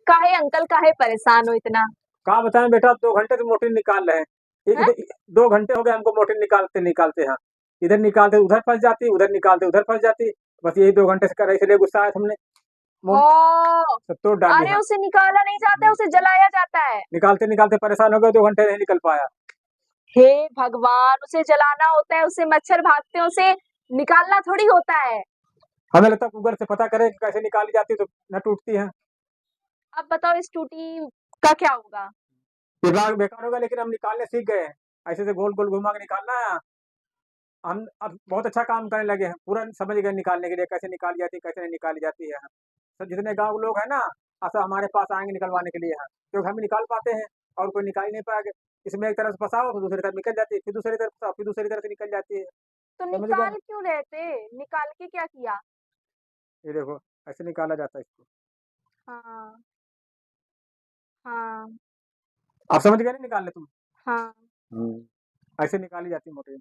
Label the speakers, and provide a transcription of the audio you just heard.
Speaker 1: काहे अंकल काहे परेशान हो इतना?
Speaker 2: कहाँ बताएं बेटा, 2 घंटे से मोटर निकाल रहे हैं।
Speaker 1: हैं?
Speaker 2: 2 घंटे हो गए हमको मोटर निकालते निकालते हैं। इधर निकालते उधर फंस जाती, उधर निकालते उधर फंस जाती। बस यही 2 घंटे से कर रहे, इसलिए गुस्सा आया हमने
Speaker 1: हो,
Speaker 2: सब तोड़ डाली
Speaker 1: अरे
Speaker 2: है।
Speaker 1: उसे निकाला नहीं जाता, उसे जलाया जाता है।
Speaker 2: निकालते निकालते परेशान हो गए, 2 घंटे नहीं निकल पाया।
Speaker 1: हे भगवान, उसे जलाना होता है, उससे मच्छर भागते हैं, उसे निकालना थोड़ी होता है।
Speaker 2: हमें लगता है गूगल से पता करें कि कैसे निकाली जाती तो न टूटती है।
Speaker 1: अब बताओ इस टूटी का क्या होगा?
Speaker 2: दिमाग बेकार होगा, लेकिन हम निकालने सीख गए हैं। ऐसे से गोल गोल घुमा के निकालना है। हम अब बहुत अच्छा काम करने लगे हैं, पूरा समझ गए निकालने के लिए कैसे निकाली जाती है, कैसे नहीं निकाली जाती है। तो जितने गांव लोग हैं ना, सब हमारे पास आएंगे निकलवाने के लिए हैं, क्योंकि हम निकाल पाते हैं और कोई निकाल ही नहीं पाएगा। इसमें एक तरफ से फंसाओ तो दूसरी तरफ निकल जाती है, फिर दूसरी तरफ फंसाओ फिर दूसरी तरफ से निकल जाती है।
Speaker 1: तो
Speaker 2: समझ गए?
Speaker 1: निकाल क्यों रहे थे? निकाल के क्या किया?
Speaker 2: ये देखो, ऐसे निकाला जाता है इसको।
Speaker 1: हाँ, हाँ,
Speaker 2: आप समझ गए नहीं निकालने तुम?
Speaker 1: हाँ।
Speaker 2: ऐसे निकाली जाती है मोटे।